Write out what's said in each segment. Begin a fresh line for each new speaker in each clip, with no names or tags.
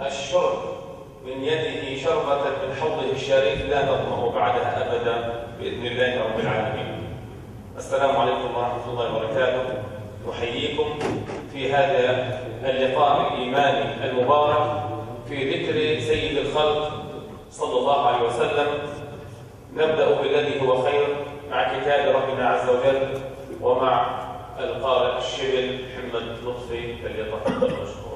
الشرب من يده شربة من حوضه الشريف لا نظمأ بعدها أبدا بإذن الله رب العالمين. السلام عليكم ورحمة الله وبركاته. نحييكم في هذا اللقاء الإيماني المبارك في ذكر سيد الخلق صلى الله عليه وسلم. نبدأ بالذي هو خير مع كتاب ربنا عز وجل ومع القارئ الشبل محمد لطفي، فليتفضل مشكورا.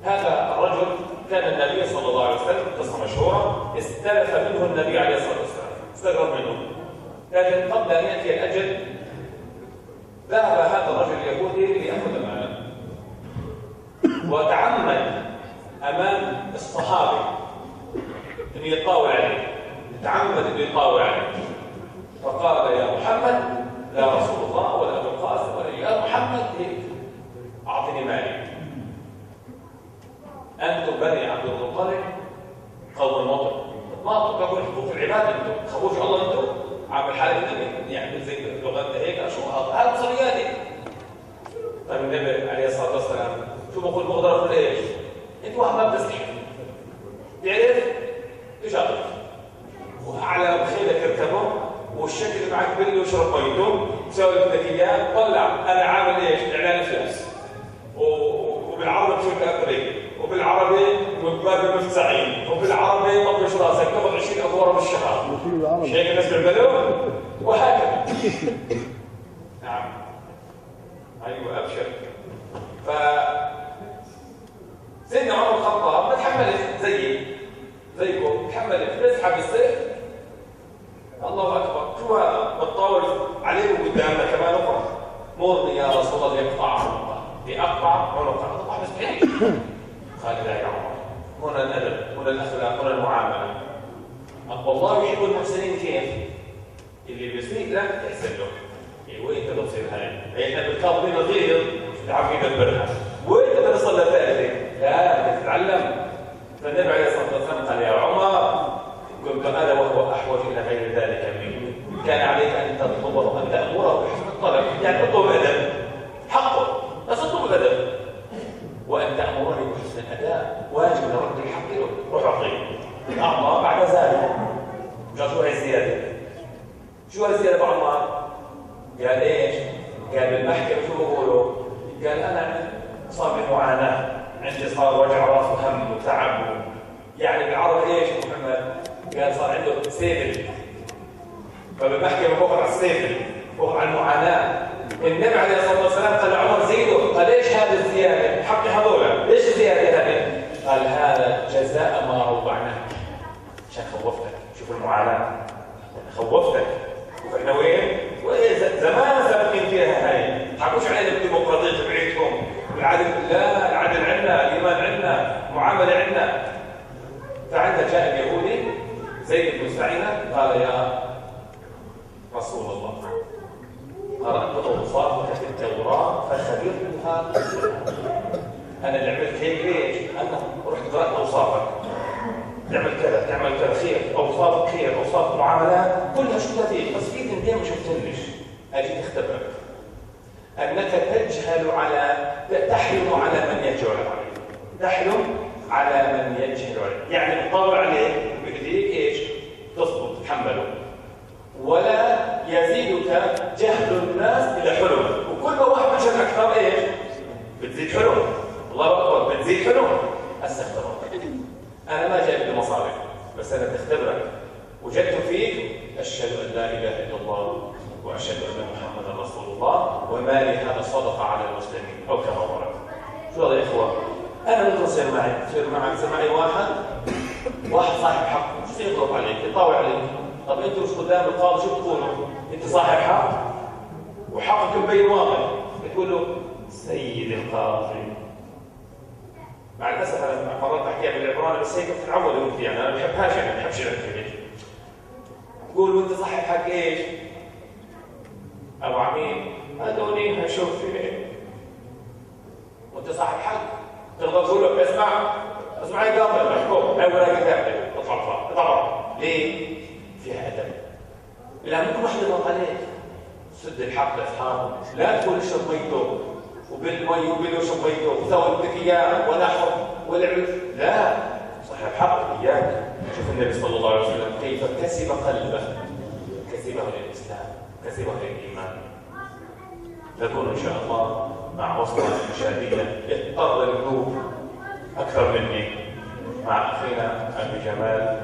هذا الرجل
كان النبي صلى الله عليه وسلم، قصة مشهورة، استلف منه النبي عليه الصلاة والسلام، استغرب منه، لكن قبل أن يأتي الأجل ذهب هذا الرجل اليهودي ليأخذ ماله، وتعمد أمام الصحابي أن يطاوع عليه، تعمد أن يطاوع عليه، فقال يا محمد، لا رسول الله ولا أبو القاسم ولا يا محمد أعطني مالي، أنتم بني عبد المطلب قوم المطر، ما تطلقوا حقوق العباد، أنتم خوش الله، أنتم عامل حالة يعني زي لغتنا هيك، شو هذا صرياتي. طيب النبي عليه الصلاة والسلام شو بقول بقدر أقول إيش؟ أنت واحد ما بتستحي، تعرف إيش أقول؟ وأعلى بخيلك اركبه، والشكل اللي معك بلي وشرب ميته، سوي اللي بدك إياه، طلع أنا عامل إيش؟ إعلان فلوس. وبالعربي بشوف أكري، وبالعربي باب مفتاحين، وبالعربي طبش راسك تاخذ 20 أدوار بالشهر. مش هيك الناس بيعملوا؟ وهكذا. نعم. أيوه أبشر. سيدنا عمر الخطاب ما تحملش زيكم، تحملش بيسحب السيف. الله أكبر، شو هذا؟ بتطاول عليه وقدامنا كمان أخرى. مرني يا رسول الله ليقطع عنقه، لأقطع عنقه، أقطع مسكين. قال لا يا عمر، هنا الأدب، هنا الأخلاق، هنا المعاملة. والله يحب المحسنين كيف؟ اللي بيسيء لا تحسن له. وين تقدر تصير هاي؟ احنا بالكاظمين الغيظ تعرفين تدبرها. وين تقدر تصل لثالثة؟ لا تتعلم. فالنبي عليه الصلاة والسلام قال يا عمر، قلت أنا وهو أحوج إلى غير ذلك مني. كان عليك أن تطلبه وأن تأمره بحسن الطلب، يعني اطلب أدب، حقه، بس اطلب أدب. وأن تأمرني بحسن الأداء، واجب لرد الحق له، روح أعطيه. أعطى بعد ذلك. قال شو هي الزيادة؟ شو هي الزيادة بعد ما؟ قال إيش؟ قال بالمحكمة شو بقولوا؟ قال أنا صار لي معاناة، عندي صار وجع راس وهم وتعب، يعني بالعربي إيش محمد؟ قال صار عنده سيفل. فبالمحكمة بقول على السيفل، بقول على المعاناة. النبي عليه الصلاة والسلام قال عمر زيده، قال ايش هذه الزيادة؟ حق هذولا، ايش الزيادة هذه؟ قال هذا جزاء ما روعناه. عشان خوفتك، شوف المعاناة، خوفتك. شوف احنا وين زمان سابقين فيها هاي، تحكوش علينا بالديمقراطية تبعيتكم، العدل لا، العدل عندنا، الإيمان عندنا، معاملة عندنا. فعندها جاء اليهودي زيد بن سعينة قال يا رسول الله، قرأت أوصافك في التوراة فخبرتها. أنا اللي عملت هيك ليش؟ أنا رحت قرأت أوصافك، تعمل كذا، تعمل كذا، خير، أوصافك خير، أوصاف معاملات كلها شفتها فيك، بس في ثنتين ما شفتنيش. أجي أختبرك أنك تجهل تحلم على من يجهل عليك، تحلم على من يجهل عليك، يعني بتطلع عليه بإيديك إيش؟ تصبر، تتحمله، ولا يزيدك جهل الناس إلى حلمك، وكل ما واحد بيجهل أكثر إيش؟ بتزيد حلم. الله أكبر، بتزيد حلم. أستغفر الله، أنا ما جاي بدي مصاري، بس أنا بختبرك، وجدت فيك أشهد أن لا إله إلا الله وأشهد أن محمدا رسول الله، وما لي هذا صدقة على المسلمين، أو كما ورد. شو هذا يا إخوة؟ أنا ممكن يصير معي واحد صاحب حق، شو يغلط عليك، يطاوع عليك. طب أنتوا مش قدام القاضي شو بتقولوا؟ أنت صاحب حق وحقك مبين واضح، بتقول له سيد القاضي. مع الأسف أنا مرات بحكيها بالعبراني، بس هيك بتتعودوا أنت، يعني أنا ما بحبهاش، يعني ما بحبش الكلمة. تقول وأنت صاحب حق إيش؟ أبو عميد هدوني هشوف وأنت صاحب حق، تقدر تقول له اسمع يا قاضي محكوم، هاي وراك كتابة، اطلع ليه؟ فيها أدب. لا ممكن واحد يضغط عليك، سد الحق لأصحابه، لا تقول اشرب ميته وبالمي وبالوشرب ميته وسوي بدك إياه ونحر ولعب، لا، صاحب حق إياك. شوف النبي صلى الله عليه وسلم كيف كسب قلبه، كسبه للإسلام، كسبه للإيمان. تكون إن شاء الله مع وصلة مشاهدية يضطر القلوب أكثر مني مع أخينا أبي جمال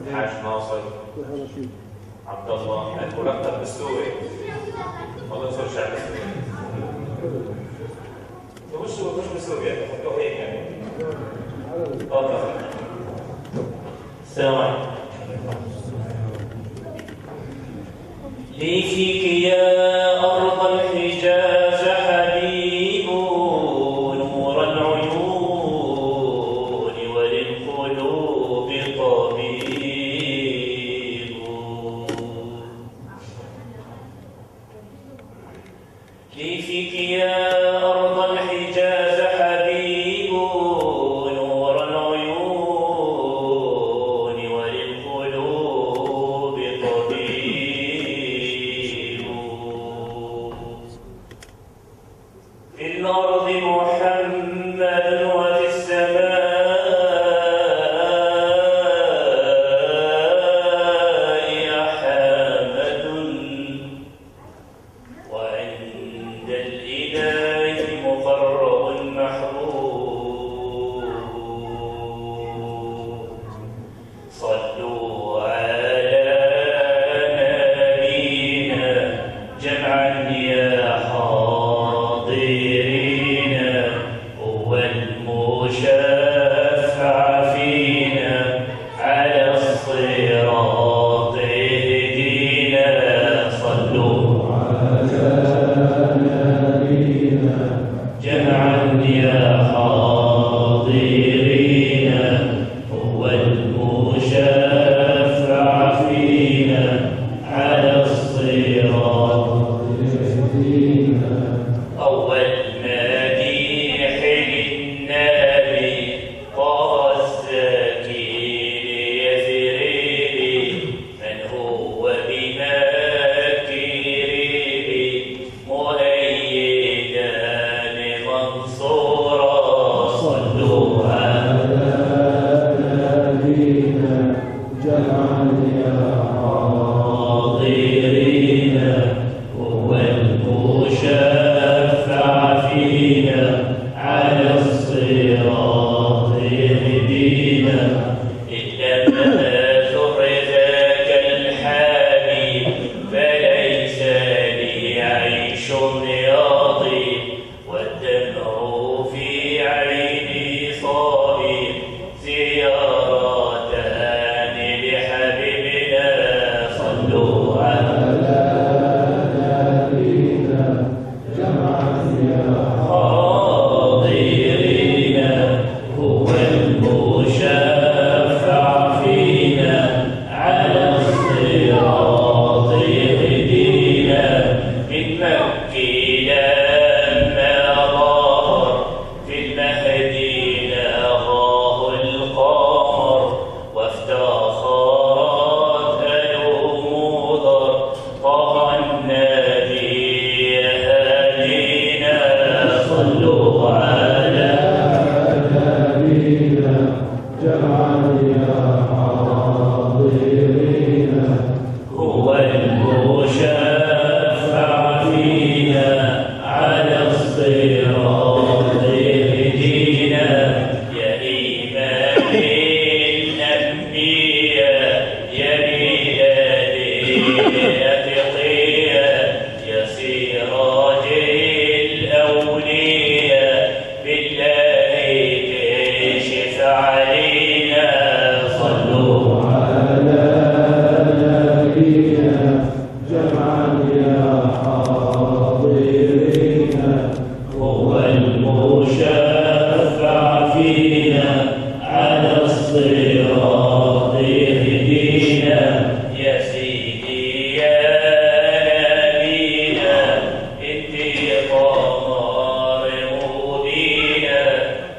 الحاج ناصر عبد الله الملقب بالسوري، والله ينصر الشعب السوري. مش بسوريا، تفكروا هيك يعني. السلام عليكم. لي فيك يا أرض الحجاز حبيب نور العيون وللقلوب طبيب. لي فيك يا أرض الحجاز حبيب نور العيون وللقلوب طبيب. في الأرض محمد وفي السماء أحمد وعند الإله مقرب محبوب. صلوا على نبينا جمعا يا حاضرين هو المشفع فينا على الصراط اهدينا. صلوا جمعا يا حاضرين هو المشفع فينا على الصراط. أول مديح للنبي طه الزكي ليزري من هو بمكيره مؤيدا منصورا. صلوا على
نبينا جمعا يا
حاضرين هو المشفع فينا على الصراط اهدينا. إنما زر ذاك الحبيب فليس لي عيش يطيب والدمع في عيني صابي زيارتان لحبيبنا. صلوا على
نبينا جمعا يا
حاضرين هو المشفع فينا على الصراط اهدينا. من مكي لما ظهر في المهدي لغاه القمر وافتخرت الأمور طه النبي هدينا. صلوا على
نبينا جمعا يا حاضرين
هو المشفع فينا على الصراط اهدينا. يا إمام الأنبياء يا ميلاد الأتقياء يا سراج الأولياء بالله كشف علينا. صلوا
على نبينا جمعا يا حاضرين
هو المشفع فينا على الصراط اهدينا. يا سيدي يا نبينا انت قمر مبينا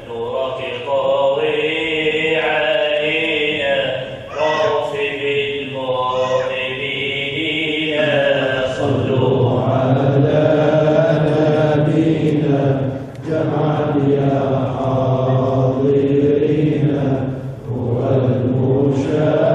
نورك طاوي علينا رأف بالمؤمنين. صلوا
على نبينا جمعا يا حاضرين هو المشفع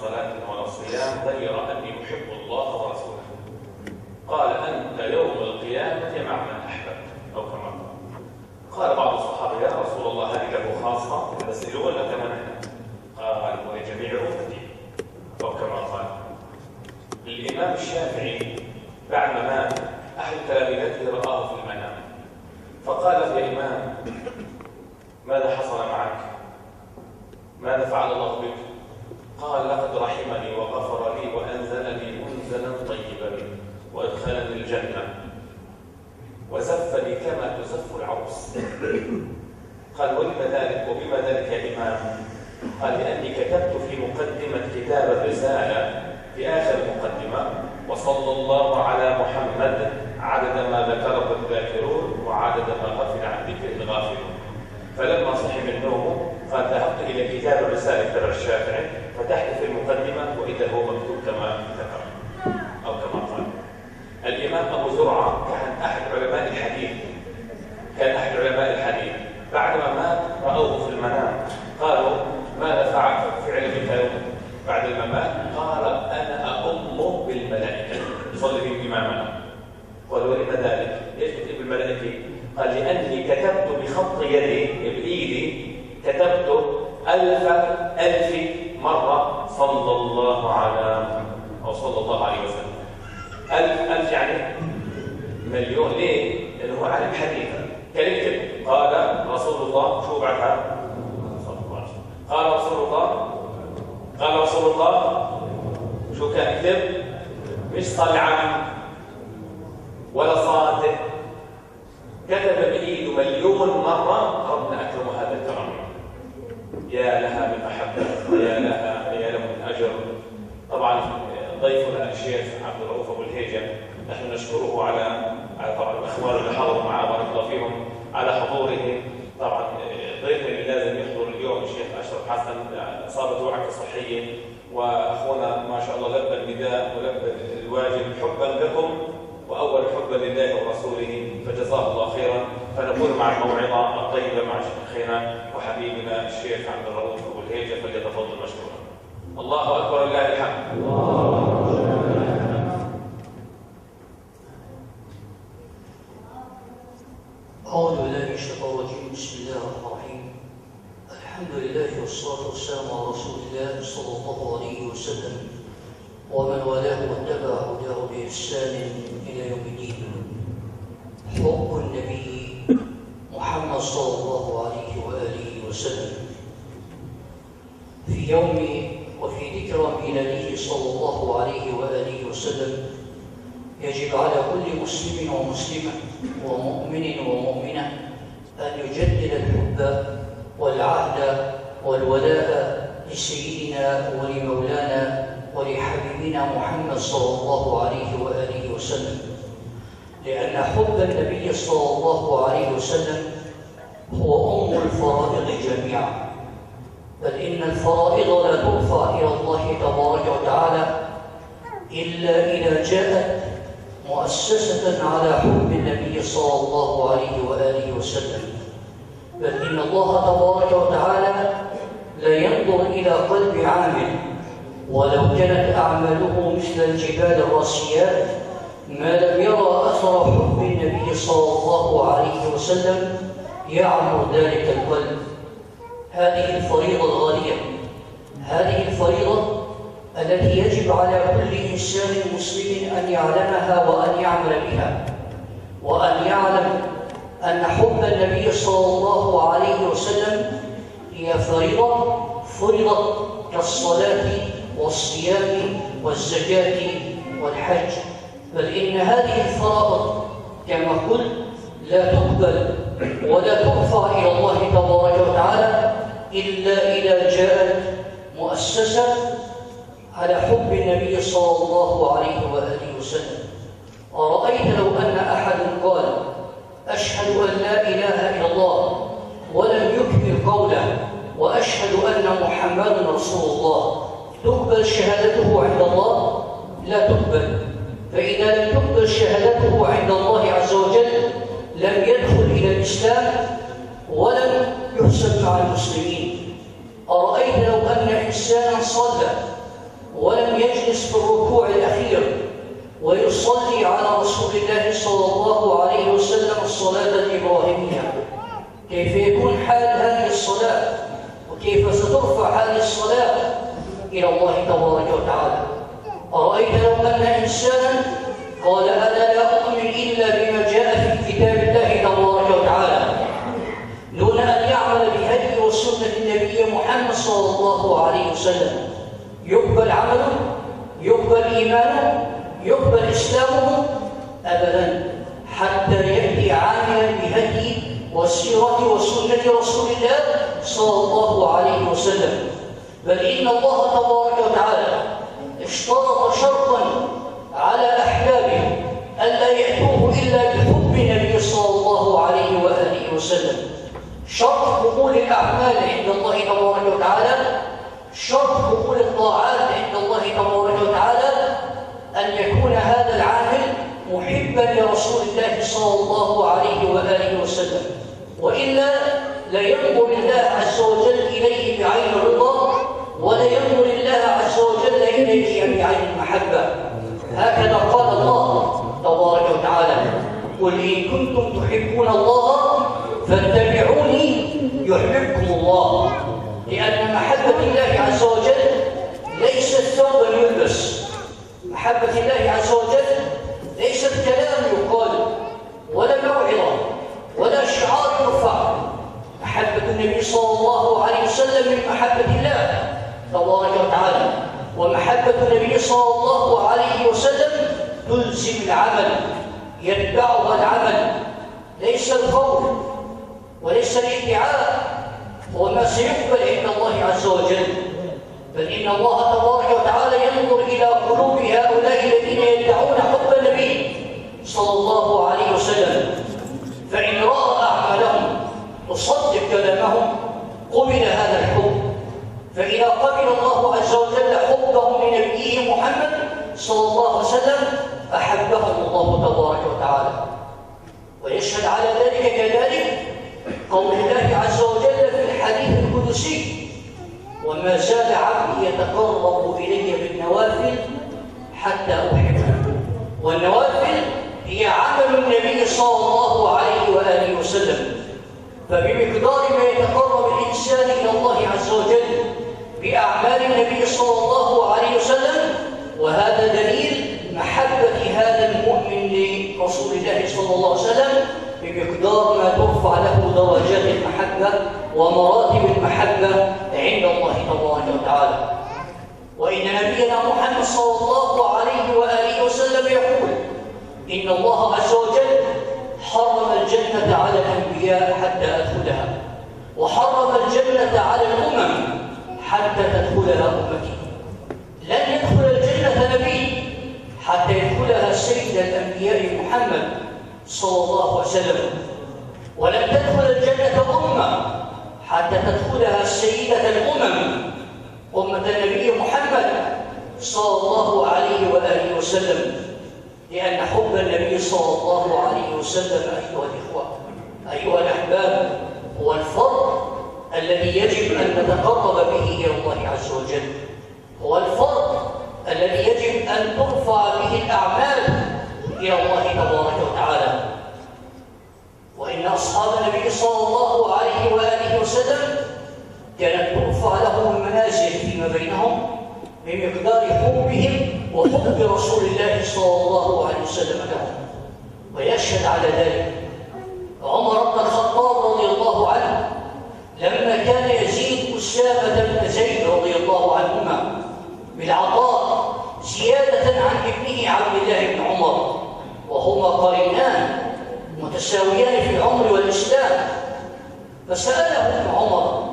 صلاة ولا صيام غير أني أحب الله ورسوله. قال أنت يوم القيامة مع من أحببت أو كما قال. قال بعض الصحابة يا رسول الله هذه له خاصة بس له ولا كمان احنا؟ قال ولجميع أمتي أو كما قال. الإمام الشافعي بعد ما مات أحد تلاميذته رآه في المنام فقال يا إمام ماذا حصل معك؟ ماذا فعل الله بك؟ قال لقد رحمني وغفر لي وأنزلني منزلا طيبا وأدخلني الجنة وزفني كما تزف العروس. قال ولم ذلك وبما ذلك يا إمام؟ قال لأني كتبت في مقدمة كتاب الرسالة في آخر المقدمة وصلى الله على محمد عدد ما ذكره الذاكرون وعدد ما غفل عن ذكره الغافلون. فلما صحي من نومه قال ذهبت إلى كتاب الرسالة تبع الشافعي فتحت في المقدمة وإذا هو مكتوب كما ذكر أو كما قال. الإمام أبو زرعة كان أحد علماء الحديث بعدما مات رأوه في المنام قالوا ماذا فعل بك بعد الممات؟ قال أنا أؤم بالملائكة يصلي بهم إمامنا. قالوا لما ذلك؟ ليش تكتب بالملائكة؟ قال لأني كتبت بخط يدي بإيدي كتبت ألف مرة صلى الله على محمد أو صلى الله عليه وسلم. ألف يعني مليون. ليه؟ لأنه هو عالم حديث كان يكتب قال رسول الله شو بعدها؟ صلى الله عليه وسلم. قال رسول الله شو كان يكتب؟ مش صلعة ولا صادق، كتب بإيده مليون مرة ربنا أكرم هذا الكرم. يا لها من محبة ويا له من أجر. طبعا ضيفنا الشيخ عبد الرؤوف أبو الهيجة نحن نشكره على طبعا الأخوان اللي حضروا معاه بارك الله فيهم على حضوره. طبعا ضيفنا اللي لازم يحضر اليوم الشيخ أشرف حسن أصابته وعكة صحية وأخونا ما شاء الله لبى النداء ولبى الواجب حبا لكم وأول حبا لله ورسوله فجزاه الله خيرا. فنقول مع الموعظة الطيبة مع شيخنا وحبيبنا الشيخ عبد الرؤوف أبو الهيجة فليتفضل مشكورا. الله أكبر لله الحمد.
أعوذ بالله من الشيطان الرجيم. بسم الله الرحمن الرحيم. الحمد لله والصلاة والسلام على رسول الله صلى الله عليه وسلم ومن والاه واتبع هداه بإحسان إلى يوم الدين. حب النبي محمد صلى الله عليه وآله وسلم في يوم وفي ذكرى ميلاده صلى الله عليه وآله وسلم يجب على كل مسلم ومسلمة ومؤمن ومؤمنة أن يجدد الحب والعهد والولاء لسيدنا ولمولانا ولحبيبنا محمد صلى الله عليه وآله وسلم، لأن حب النبي صلى الله عليه وسلم هو أم الفرائض جميعا. بل إن الفرائض لا ترفع إلى الله تبارك وتعالى إلا إذا جاءت مؤسسة على حب النبي صلى الله عليه وآله وسلم. بل إن الله تبارك وتعالى لا ينظر إلى قلب عامل ولو كانت أعماله مثل الجبال الراسيات ما لم يرى أثر حب النبي صلى الله عليه وسلم يعمر ذلك القلب. هذه الفريضة الغالية، هذه الفريضة التي يجب على كل إنسان مسلم أن يعلمها وأن يعمل بها، وأن يعلم أن حب النبي صلى الله عليه وسلم هي فريضة فرضت كالصلاة والصيام والزكاة والحج. بل إن هذه الفرائض كما قلت لا تقبل ولا ترفع إلى الله تبارك وتعالى إلا إذا جاءت مؤسسة على حب النبي صلى الله عليه وآله وسلم. أرأيت لو أن أحد قال أشهد أن لا إله إلا الله ولم يكمل قوله وأشهد أن محمدا رسول الله، تقبل شهادته عند الله؟ لا تقبل. فإذا لم تقبل شهادته عند الله عز وجل لم يدخل إلى الإسلام ولم يحسب مع المسلمين. أرأيت لو أن إنسانا صلى ولم يجلس في الركوع الأخير ويصلي على رسول الله صلى الله عليه وسلم الصلاة الإبراهيمية، كيف يكون حال هذه الصلاة وكيف سترفع هذه الصلاة إلى الله تبارك وتعالى؟ أرأيت لو أن إنسانا قال أنا لا أؤمن إلا بما جاء في كتاب الله تبارك وتعالى دون أن يعمل بهدي وسنة النبي محمد صلى الله عليه وسلم، يقبل عمله؟ يقبل إيمانه؟ يقبل إسلامه؟ أبدا، حتى يأتي عاملا بهدي والسيرة وسنة رسول الله صلى الله عليه وسلم. بل إن الله تبارك وتعالى اشترط شرطا على أحبابه ألا يأتوه إلا بحب النبي صلى الله عليه وآله وسلم. شرط قبول الأعمال عند الله تبارك وتعالى، شرط قبول الطاعات عند الله تبارك وتعالى أن يكون هذا العامل محبا لرسول الله صلى الله عليه وآله وسلم، وإلا لا ينظر الله عز وجل إليه بعين الرضا ولا ينظر الله عز وجل إليه بعين المحبة. هكذا قال الله تبارك وتعالى: قل إن كنتم تحبون الله فاتبعوني يحببكم الله. لأن محبة الله عز وجل ليست ثوبا يلبس، محبة الله عز وجل ليست كلام يقال ولا موعظة ولا شعار يرفع. محبة النبي صلى الله عليه وسلم من محبة الله تبارك وتعالى، ومحبة النبي صلى الله عليه وسلم تلزم العمل، يتبعها العمل، ليس القول وليس الادعاء وما سيقبل عند الله عز وجل. بل إن الله تبارك وتعالى ينظر إلى قلوب هؤلاء الذين يدعون حب النبي صلى الله عليه وسلم، فإن رأى أعمالهم تصدق كلامهم قبل هذا الحب. فإذا قبل الله عز وجل حبهم لنبيه محمد صلى الله عليه وسلم أحبهم الله تبارك وتعالى. ويشهد على ذلك كذلك قول الله عز وجل في الحديث القدسي: وما زال عبدي يتقرب إلي بالنوافل حتى أحبه. والنوافل هي عمل النبي صلى الله عليه وآله وسلم، فبمقدار ما يتقرب الإنسان إلى الله عز وجل بأعمال النبي صلى الله عليه وسلم، وهذا دليل محبة هذا المؤمن لرسول الله صلى الله عليه وسلم، بمقدار ما ترفع له درجات المحبة ومراتب المحبة عند الله تبارك وتعالى. وإن نبينا محمد صلى الله عليه وآله وسلم يقول: إن الله عز وجل حرم الجنة على الأنبياء حتى أدخلها، وحرم الجنة على الأمم حتى تدخلها أمتي. لن يدخل الجنة نبي حتى يدخلها سيد الأنبياء محمد صلى الله عليه وسلم، ولن تدخل الجنة أمة حتى تدخلها سيدة الأمم أمة النبي محمد صلى الله عليه وآله وسلم. لأن حب النبي صلى الله عليه وسلم أيها الإخوة أيها الأحباب هو الفرض الذي يجب أن نتقرب به إلى الله عز وجل، هو الفرض الذي يجب أن ترفع به الأعمال إلى الله تبارك وتعالى. وإن أصحاب النبي صلى الله عليه وآله وسلم كانت ترفع لهم المنازل فيما بينهم بمقدار حبهم وحب رسول الله صلى الله عليه وسلم لهم. ويشهد على ذلك عمر بن الخطاب رضي الله عنه لما كان يزيد أسامة بن زيد رضي الله عنهما بالعطاء زيادة عن ابنه عبد الله بن عمر، وهما قرينان متساويان في العمر والإسلام، فسأله ابن عمر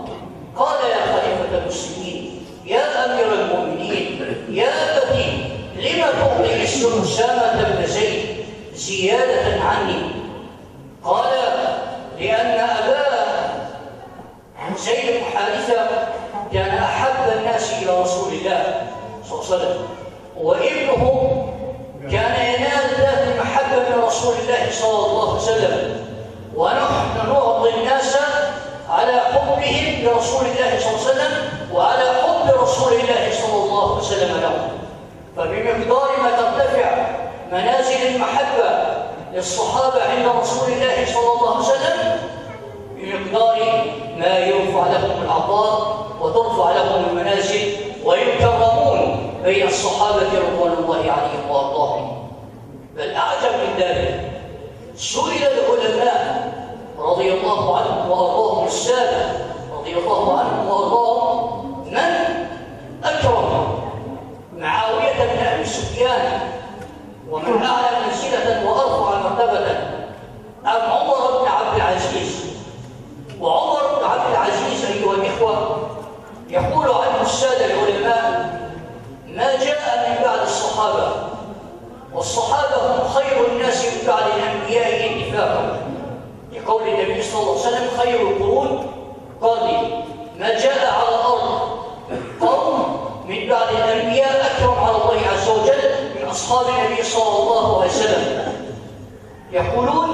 قال: يا خليفة المسلمين، يا أمير المؤمنين، يا أبتي، لم تعطي أسامة بن زيد زيادة عني؟ قال: لأن أباه زيد بن حارثة كان أحب الناس إلى رسول الله صلى الله عليه وسلم، وابنه كان ينال ذات المحبة من رسول الله صلى الله عليه وسلم، ونحن نعطي الناس على حبهم لرسول الله صلى الله عليه وسلم وعلى حب رسول الله صلى الله عليه وسلم لهم. فبمقدار ما ترتفع منازل المحبة للصحابة عند رسول الله صلى الله عليه وسلم، بمقدار ما يرفع لهم العطاء وترفع لهم المنازل ويكرمون بين الصحابة رضوان الله عليهم وأرضاهم. بل أعجب من ذلك، سئل العلماء رضي الله عنهم وأرضاهم، السادة رضي الله عنهم وأرضاهم، من أكرم معاوية بن أبي سفيان ومن أعلى منزلة وأرفع مرتبة، أم عمر بن عبد العزيز؟ وعمر بن عبد العزيز أيها الإخوة يقول عنه السادة العلماء ما جاء من بعد الصحابة، والصحابة هم خير الناس من بعد الأنبياء اتفاقا، لقول النبي صلى الله عليه وسلم خير القرون قرني، ما جاء على الأرض قوم من بعد الأنبياء أكرم على الله عز وجل من أصحاب النبي صلى الله عليه وسلم. يقولون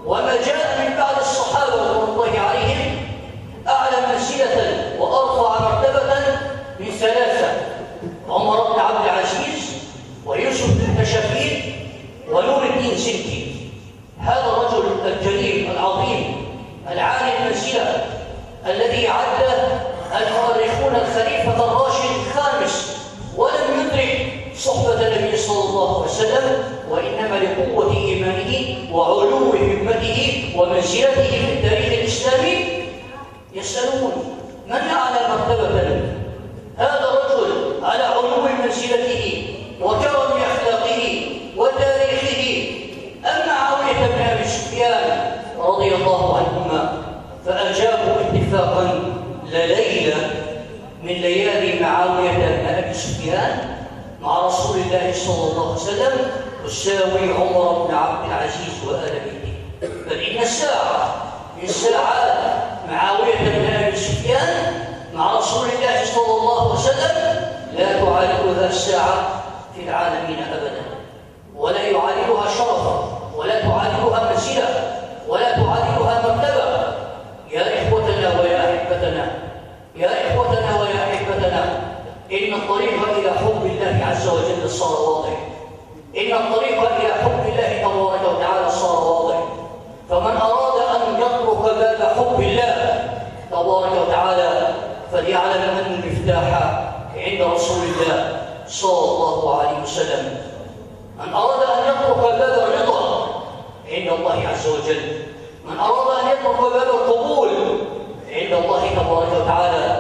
وما جاء من بعد الصحابة رضوان الله عليهم أعلى منزلة وأرفع مرتبة من ثلاثة: عمر بن عبد العزيز ويوسف بن شفيق ونور الدين زنكي. هذا الرجل الجليل العظيم العالي المنزلة الذي عد المؤرخون الخليفة الراشد الخامس، ولم يدرك صحبة النبي صلى الله عليه وسلم، وإنما لقوة إيمانه وعلو همته ومنزلته في التاريخ الإسلامي يسألون من أعلى مرتبة؟ هذا الرجل على علو منزلته وكرم أخلاقه وتاريخه أم معاوية بن أبي سفيان رضي الله عنهما؟ فأجابوا اتفاقا: لليلة من ليالي معاوية بن أبي سفيان مع رسول الله صلى الله عليه وسلم تساوي عمر بن عبد العزيز وآل بيته. بل إن الساعة من ساعات معاوية بن أبي سفيان مع رسول الله صلى الله عليه وسلم لا تعادلها الساعة في العالمين أبدا، ولا يعادلها شرفا، ولا تعادلها منزلة، ولا تعادلها مرتبة. يا إخوتنا ويا أحبتنا، يا إخوتنا ويا أحبتنا، إن الطريق إلى حب الله عز وجل صار واضح، إن الطريق إلى حب الله تبارك وتعالى صار واضح. فمن أراد أن يطرق باب حب الله تبارك وتعالى فليعلم أن المفتاح عند رسول الله صلى الله عليه وسلم. من أراد أن يطرق باب الرضا عند الله عز وجل، من أراد أن يطرق باب القبول عند الله تبارك وتعالى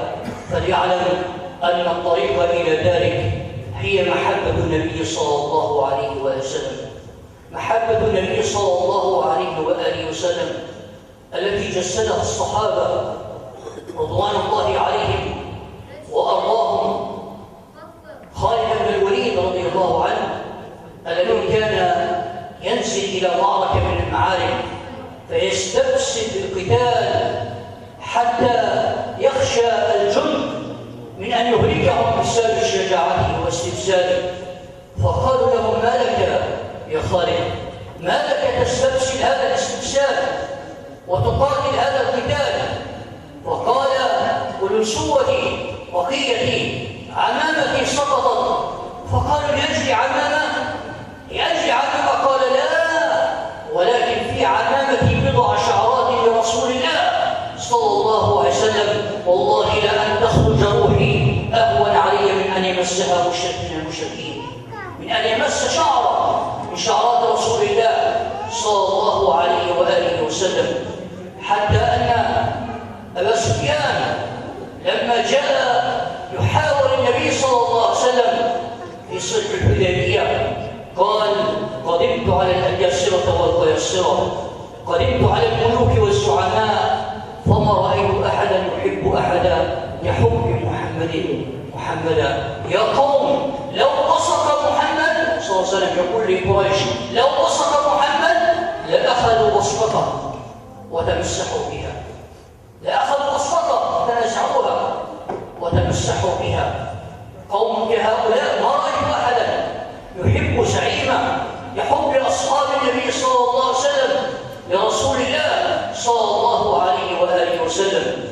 فليعلم أن الطريق إلى ذلك هي محبة النبي صلى الله عليه وسلم، محبة النبي صلى الله عليه وآله وسلم التي جسدها الصحابة رضوان الله عليهم وأرضاهم. خالد بن الوليد رضي الله عنه الذي كان ينزل إلى معركة من المعارك فيستبسد القتال حتى يخشى الجند من أن يهلكهم بسبب شجاعته واستبساده، فقالوا له: ما لك يا خالد؟ ما لك تستبسل هذا الاستبسال وتقاتل هذا القتال؟ فقال: ولسوتي بقيتي عمامتي سقطت. فقالوا: لأجل عمامة؟ لأجل عمامة؟ قال: لا، ولكن في عمامتي بضع شعرات لرسول الله صلى الله عليه وسلم، والله لأن تخرج روحي أهون علي من أن يمسها مشرك من المشركين، من أن يمس شعرة من شعرات رسول الله صلى الله عليه وآله وسلم. حتى أن أبا سفيان لما جاء يحاور النبي صلى الله عليه وسلم في صلح الحديبية قال: قدمت على الأكاسرة والقياصرة، قدمت على الملوك والزعماء، فما رأيت أحدا يحب أحدا يحب محمدا. يا قوم لو بصق محمد صلى الله عليه وسلم، يقول لقريش: لو بصق محمد لأخذوا بصقته وتمسحوا بها، لأخذوا بصقته وتنازعوها وتمسحوا بها. قوم كهؤلاء ما رأيت أحدا يحب زعيما يحب أصحاب النبي صلى الله عليه وسلم لرسول الله صلى الله عليه وآله وسلم.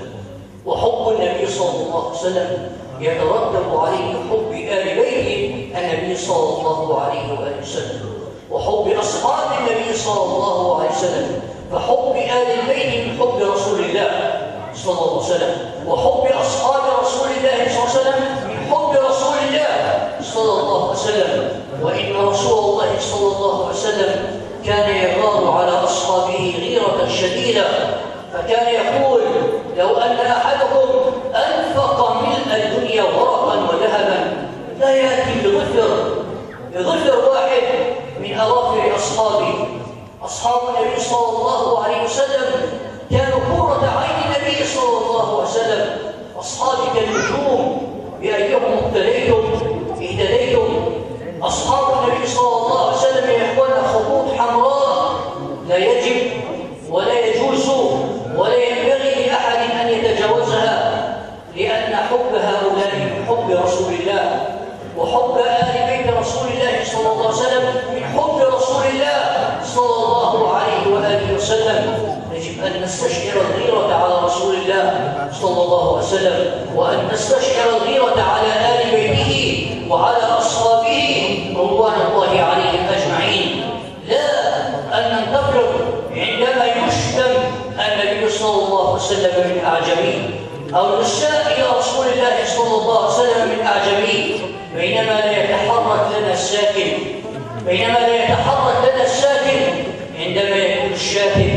وحب النبي صلى الله عليه وسلم يترتب عليه حب آل بيت النبي صلى الله عليه وآله وسلم وحب أصحاب النبي صلى الله عليه وسلم، فحب آل البيت من حب رسول الله صلى الله عليه وسلم، وحب أصحاب رسول الله صلى الله عليه وسلم من حب رسول الله صلى الله عليه وسلم. وإن رسول الله صلى الله عليه وسلم كان يغار على أصحابه غيرة شديدة، فكان يقول: لو أن أحدكم أنفق ملء الدنيا ورقا وذهبا لا يأتي بظفر واحد من أظافر أصحابه. أصحاب النبي صلى الله عليه وسلم كانوا قرة عين النبي صلى الله عليه وسلم، أصحابي كالنجوم بأيهم اهتديتم. أصحاب النبي صلى الله عليه وسلم يا إخوانا خطوط حمراء لا يجب ولا يجوز ولا ينبغي لأحد أن يتجاوزها، لأن حب هؤلاء من حب رسول الله، وحب آل بيت رسول الله صلى الله عليه وسلم من حب رسول الله صلى الله عليه وآله وسلم. يجب أن نستشعر الغيرة على رسول الله صلى الله عليه وسلم، وأن نستشعر الغيرة على آل بيته وعلى أصحابه رضوان الله عليهم أجمعين، لا أن ننتظر عندما يشتم النبي صلى الله عليه وسلم من أعجمي، أو نساء إلى رسول الله صلى الله عليه وسلم من أعجمي، بينما لا يتحرك لنا الساكن عندما يكون الشاكر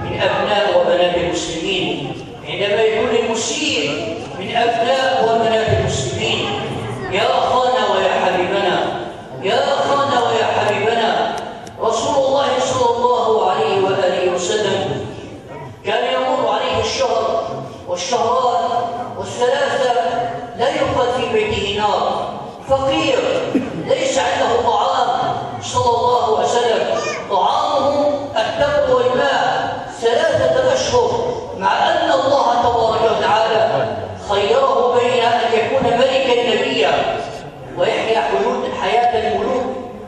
من أبناء وبنات المسلمين، عندما يكون المسيء من أبناء وبنات المسلمين. يا أخانا ويا حبيبنا، رسول الله صلى الله عليه وآله وسلم كان يمر عليه الشهر والشهران والثلاثة لا يوقد في بيته نار، فقير ليس عنده طعام صلى الله عليه وسلم، طعامه التمر والماء 3 أشهر، مع أن الله تبارك وتعالى خيره بين أن يكون ملكا نبيا ويحيا حياة الملوك،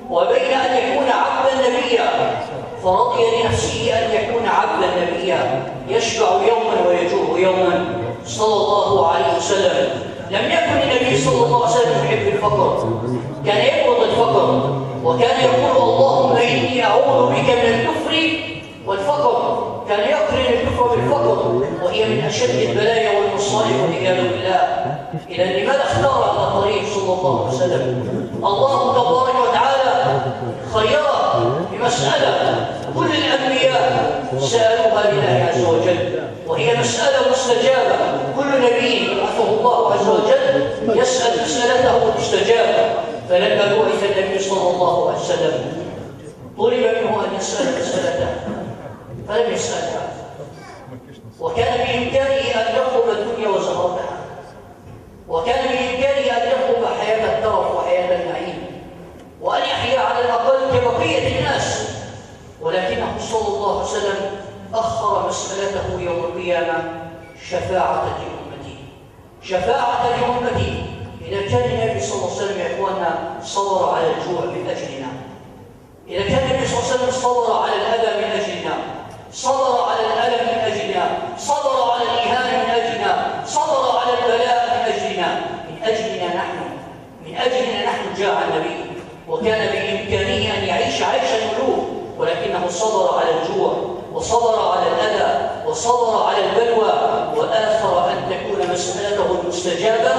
وبين أن يكون عبدا نبيا، فرضي لنفسه أن يكون عبدا نبيا يشبع يوما ويجوع يوما صلى الله عليه وسلم. لم يكن النبي صلى الله عليه وسلم يحب الفقر، كان يبغض الفقر، وكان يقول: اللهم إني أعوذ بك من الكفر والفقر. كان يقرن الكفر بالفقر، وهي من أشد البلايا والمصائب والعياذ بالله. إذا لماذا اختار هذا الطريق صلى الله عليه وسلم؟ الله تبارك وتعالى خيره بمسألة كل الأنبياء سألوها لله عز وجل، وهي مسألة مستجابة. كل نبي يبعثه الله عز وجل يسأل مسألته مستجابة، فلما بعث النبي صلى الله عليه وسلم طلب منه أن يسأل مسألته فلم يسألها، وكان بإمكانه أن يطلب الدنيا وزهرتها، وكان بإمكانه أن يطلب حياة الترف وحياة النعيم، وأن يحيا على الأقل كبقية الناس، ولكنه صلى الله عليه وسلم أخر مسألته يوم القيامة شفاعة لأمتي. إذا كان النبي صلى الله عليه وسلم يا إخواننا صبر على الجوع من أجلنا، إذا كان النبي صلى الله عليه وسلم صبر على الأذى من أجلنا، صبر على الألم من أجلنا، صبر على الإهانة من أجلنا، صبر على البلاء من أجلنا، من أجلنا نحن جاء النبي، وكان بإمكانه أن يعيش عيش الملوك، ولكنه صبر على الجوع، وصبر على الأذى، وصبر على البلوى، وآثر أن تكون مسألته المستجابة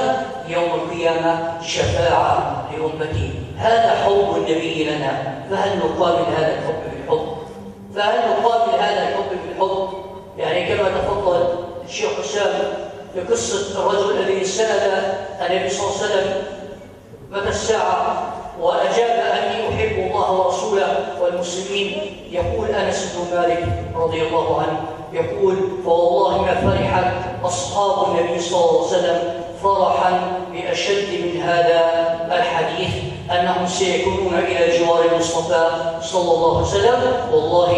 يوم القيامة شفاعة لأمتي. هذا حب النبي لنا، فهل نقابل هذا الحب بالحب؟ يعني كما تفضل الشيخ حسام بقصة الرجل الذي سأل النبي صلى الله عليه وسلم متى الساعة، وأجاب أني أحب الله ورسوله والمسلمين. يقول أنس بن مالك رضي الله عنه، يقول: فوالله ما فرح أصحاب النبي صلى الله عليه وسلم فرحا بأشد من هذا الحديث، أنهم سيكونون إلى جوار المصطفى صلى الله عليه وسلم. والله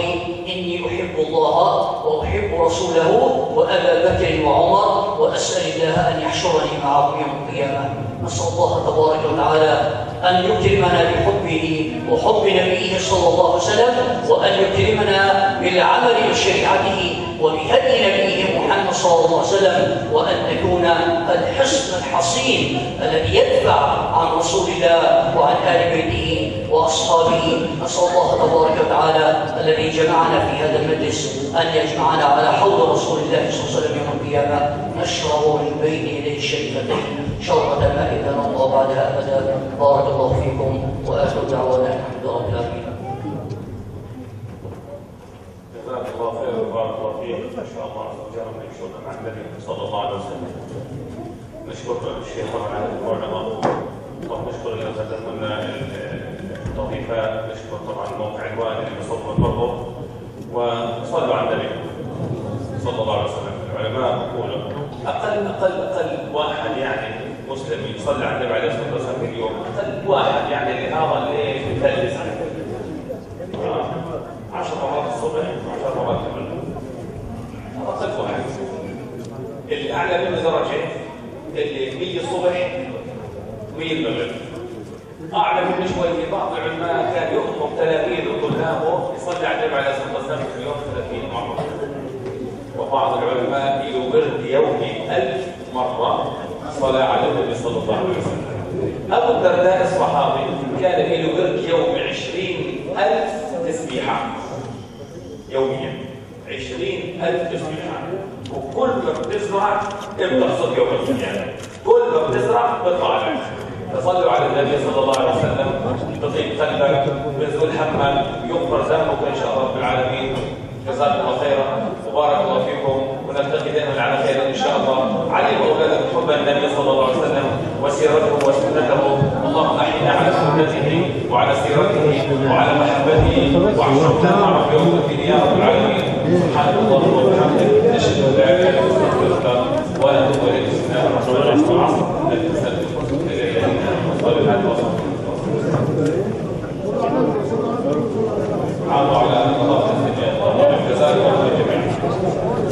إني أحب الله وأحب رسوله وأبا بكر وعمر، وأسأل الله أن يحشرني معهم يوم القيامة. نسأل الله تبارك وتعالى أن يكرمنا بحبه وحب نبيه صلى الله عليه وسلم، وأن يكرمنا بالعمل بشريعته وبهدي نبيه محمد صلى الله عليه وسلم، وأن نكون الحصن الحصين الذي يدفع عن رسول الله وعن آل بيته وأصحابه. نسأل الله تبارك وتعالى الذي جمعنا في هذا المجلس أن يجمعنا على حوض رسول الله صلى الله عليه وسلم يوم القيامة، نشرب من بين يديه الشريفتين شربة ماء لا نرضى بعدها أبدا. بارك الله فيكم، وآخر دعوانا الحمد لله رب العالمين.
جزاك الله خير وبارك الله فيك. ما شاء الله عز وجل نشكرنا مع النبي صلى الله عليه وسلم. نشكر الشيخ طبعا على المعلومات، ونشكر اللي قدموا لنا التوظيفات، نشكر طبعا موقع الوالد اللي بيصور برضه، وصلوا على النبي صلى الله عليه وسلم. العلماء يقولوا اقل واحد يعني مسلم يصلي على النبي عليه الصلاه والسلام في اليوم، اقل واحد يعني اللي هذا اللي بيفلس 10 مرات الصبح 10 مرات قبل، اقل واحد. اللي اعلى منه درجه اللي 100 الصبح 100 المغرب. اعلى منه شويه بعض العلماء كان يخطب تلاميذ وطلابه يصلي على النبي عليه الصلاه والسلام في اليوم 30 مره. وبعض العلماء له ورد يومي 1000 مره صلاه على النبي صلى الله عليه وسلم. ابو الدرداء الصحابي كان له ورد يومي 20,000 تسبيحه يوميا، 20,000 تسبيحه، وكل ما بتزرع بتحصد يوم القيامه، كل ما بتزرع بيطلع لك. فصلوا على النبي صلى الله عليه وسلم، تطيب قلبك، بيزول همك، يغفر ذنبك ان شاء الله رب العالمين. جزاكم الله خيرا وبارك الله فيكم، ونلتقي دائما على خير ان شاء الله. علموا اولادكم حب النبي صلى الله عليه وسلم وسيرته وسنته. اللهم احينا على سنته وعلى سيرته وعلى محبته، واحشرنا معه يوم الدين يا رب العالمين. سبحانك اللهم وبحمدك، نشهد ان لا اله الا انت ونتوب اليك. بسم الله الرحمن الرحيم.